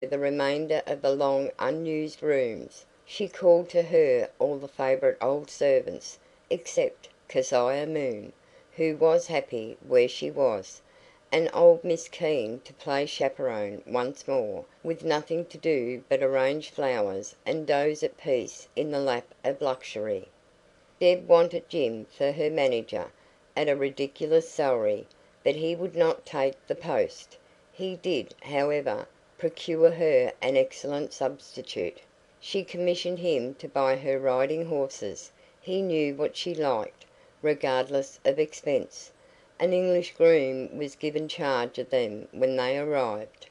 the remainder of the long unused rooms. She called to her all the favourite old servants, except Keziah Moon, who was happy where she was, and old Miss Keene to play chaperon once more, with nothing to do but arrange flowers and doze at peace in the lap of luxury. Deb wanted Jim for her manager, at a ridiculous salary, but he would not take the post. He did, however, procure her an excellent substitute. She commissioned him to buy her riding horses. He knew what she liked, regardless of expense. An English groom was given charge of them when they arrived.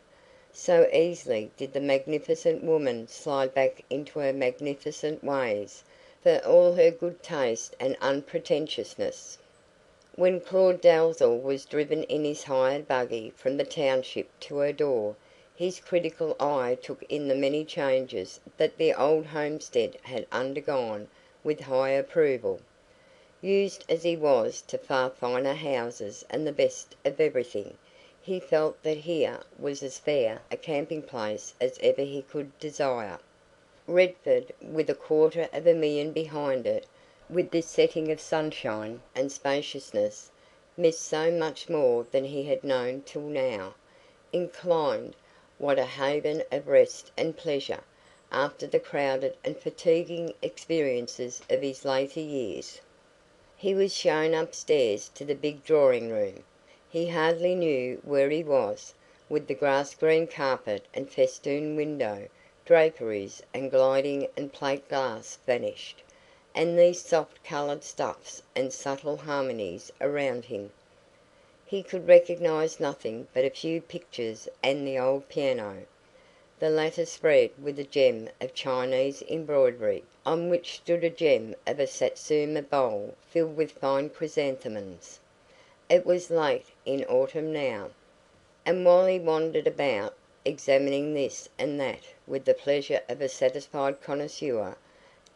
So easily did the magnificent woman slide back into her magnificent ways, for all her good taste and unpretentiousness. When Claud Dalzell was driven in his hired buggy from the township to her door, his critical eye took in the many changes that the old homestead had undergone with high approval. Used as he was to far finer houses and the best of everything, he felt that here was as fair a camping place as ever he could desire. Redford, with 250,000 behind it, with this setting of sunshine and spaciousness, missed so much more than he had known till now. Inclined, what a haven of rest and pleasure, after the crowded and fatiguing experiences of his later years. He was shown upstairs to the big drawing room. He hardly knew where he was, with the grass green carpet and festooned window draperies and gliding and plate glass vanished, and these soft coloured stuffs and subtle harmonies around him. He could recognise nothing but a few pictures and the old piano, the latter spread with a gem of Chinese embroidery, on which stood a gem of a Satsuma bowl filled with fine chrysanthemums. It was late in autumn now, and while he wandered about, examining this and that with the pleasure of a satisfied connoisseur,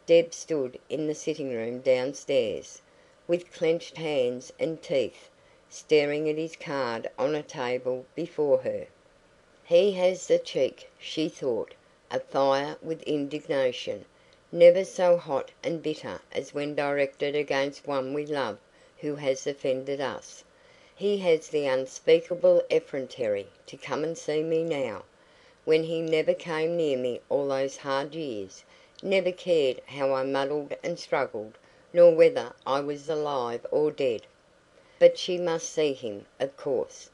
Deb stood in the sitting room downstairs, with clenched hands and teeth, staring at his card on a table before her. He has the cheek, she thought, afire with indignation, never so hot and bitter as when directed against one we love who has offended us. He has the unspeakable effrontery to come and see me now, when he never came near me all those hard years, never cared how I muddled and struggled, nor whether I was alive or dead. But she must see him, of course,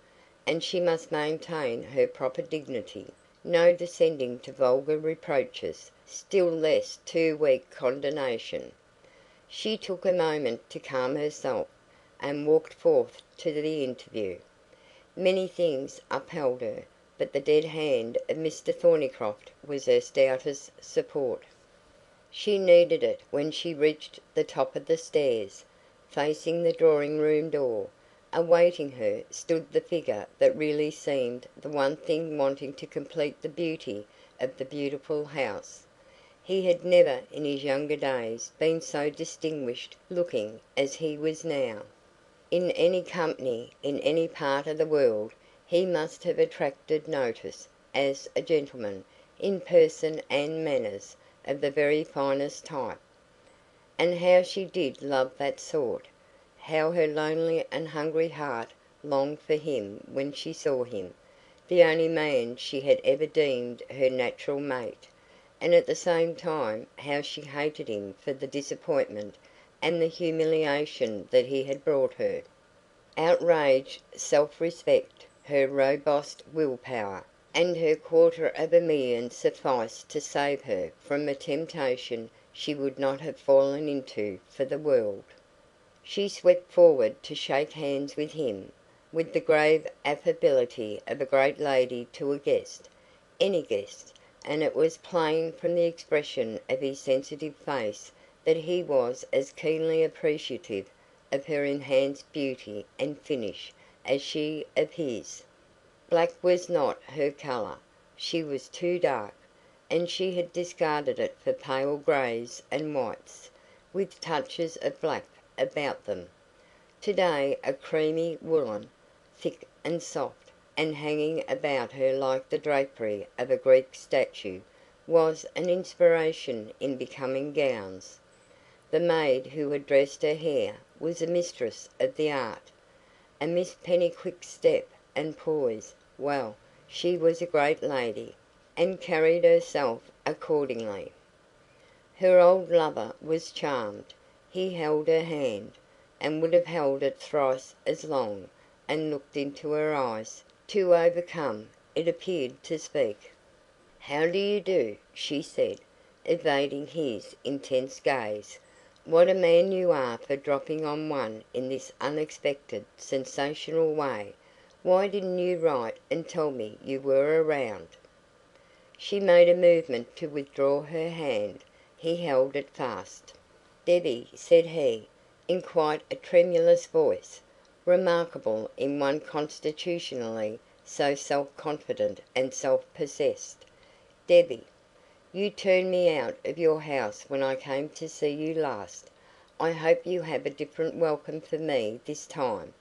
and she must maintain her proper dignity, no descending to vulgar reproaches, still less to weak condonation. She took a moment to calm herself, and walked forth to the interview. Many things upheld her, but the dead hand of Mr Thornycroft was her stoutest support. She needed it when she reached the top of the stairs. Facing the drawing room door, awaiting her, stood the figure that really seemed the one thing wanting to complete the beauty of the beautiful house. He had never in his younger days been so distinguished looking as he was now. In any company, in any part of the world, he must have attracted notice, as a gentleman, in person and manners, of the very finest type. And how she did love that sort! How her lonely and hungry heart longed for him when she saw him, the only man she had ever deemed her natural mate, and at the same time how she hated him for the disappointment and the humiliation that he had brought her. Outraged self-respect, her robust will-power, and her 250,000 sufficed to save her from a temptation she would not have fallen into for the world. She swept forward to shake hands with him, with the grave affability of a great lady to a guest, any guest, and it was plain from the expression of his sensitive face that he was as keenly appreciative of her enhanced beauty and finish as she of his. Black was not her colour, she was too dark, and she had discarded it for pale greys and whites, with touches of black about them. Today a creamy woollen, thick and soft, and hanging about her like the drapery of a Greek statue, was an inspiration in becoming gowns. The maid who had dressed her hair was a mistress of the art, and Miss Pennycuick's step and poise, well, she was a great lady, and carried herself accordingly. Her old lover was charmed. He held her hand, and would have held it thrice as long, and looked into her eyes, too overcome, it appeared, to speak. "How do you do?" she said, evading his intense gaze. "What a man you are for dropping on one in this unexpected, sensational way. Why didn't you write and tell me you were around?" She made a movement to withdraw her hand. He held it fast. "Debbie," said he, in quite a tremulous voice, remarkable in one constitutionally so self-confident and self-possessed. "Debbie, you turned me out of your house when I came to see you last. I hope you have a different welcome for me this time."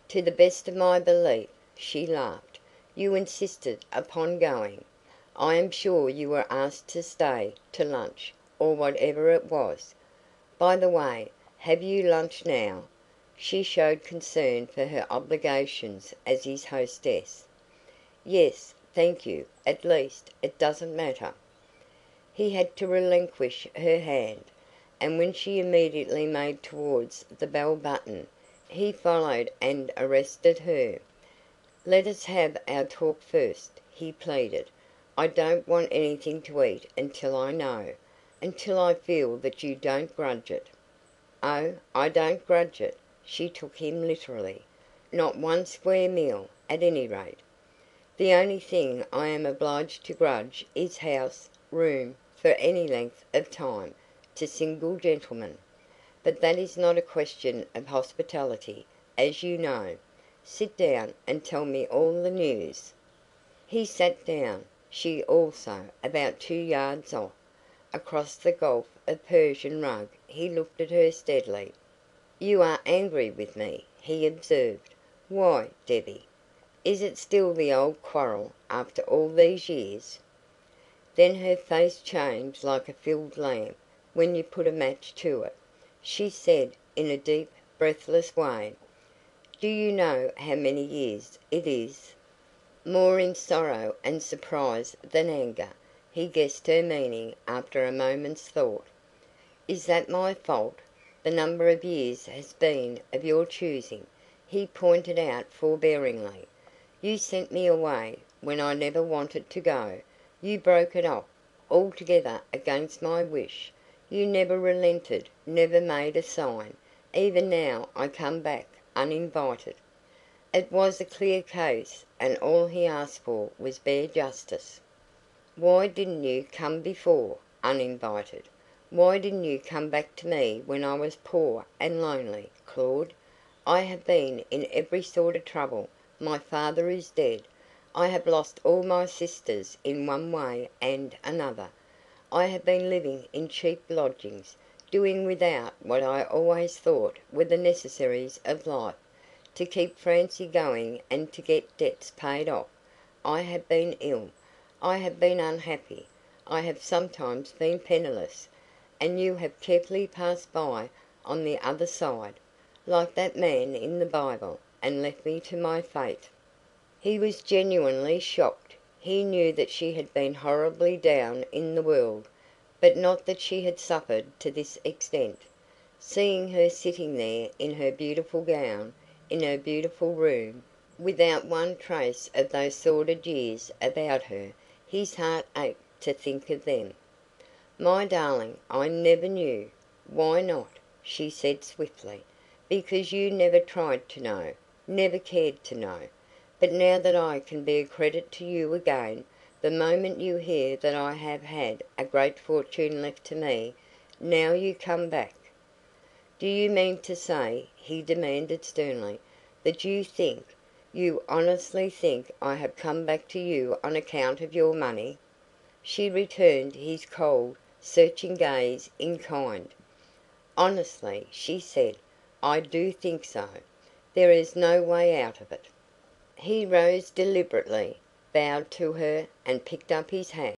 "To the best of my belief," she laughed, "you insisted upon going. I am sure you were asked to stay to lunch, or whatever it was. By the way, have you lunch now?" She showed concern for her obligations as his hostess. "Yes, thank you. At least, it doesn't matter." He had to relinquish her hand, and when she immediately made towards the bell button, he followed and arrested her. "Let us have our talk first," he pleaded. "I don't want anything to eat until I know, until I feel that you don't grudge it." "Oh, I don't grudge it." She took him literally. "Not one square meal, at any rate. The only thing I am obliged to grudge is house, room, for any length of time, to single gentlemen. But that is not a question of hospitality, as you know. Sit down and tell me all the news." He sat down. She also, about 2 yards off. Across the gulf of Persian rug he looked at her steadily. "You are angry with me," he observed. "Why, Debbie? Is it still the old quarrel, after all these years?" Then her face changed like a filled lamp when you put a match to it. She said, in a deep, breathless way: "Do you know how many years it is?" More in sorrow and surprise than anger, he guessed her meaning after a moment's thought. "Is that my fault? The number of years has been of your choosing," he pointed out forbearingly. "You sent me away when I never wanted to go. You broke it off, altogether against my wish. You never relented, never made a sign. Even now I come back uninvited." It was a clear case, and all he asked for was bare justice. "Why didn't you come before, uninvited? Why didn't you come back to me when I was poor and lonely, Claud? I have been in every sort of trouble. My father is dead. I have lost all my sisters in one way and another. I have been living in cheap lodgings, doing without what I always thought were the necessaries of life, to keep Francie going and to get debts paid off. I have been ill. I have been unhappy. I have sometimes been penniless, and you have carefully passed by on the other side, like that man in the Bible, and left me to my fate." He was genuinely shocked. He knew that she had been horribly down in the world, but not that she had suffered to this extent. Seeing her sitting there in her beautiful gown, in her beautiful room, without one trace of those sordid years about her, his heart ached to think of them. "My darling, I never knew." "Why not?" she said swiftly. "Because you never tried to know, never cared to know. But now that I can be a credit to you again, the moment you hear that I have had a great fortune left to me, now you come back." "Do you mean to say," he demanded sternly, "that you honestly think I have come back to you on account of your money?" She returned his cold, searching gaze in kind. "Honestly," she said, "I do think so. There is no way out of it." He rose deliberately, bowed to her, and picked up his hat.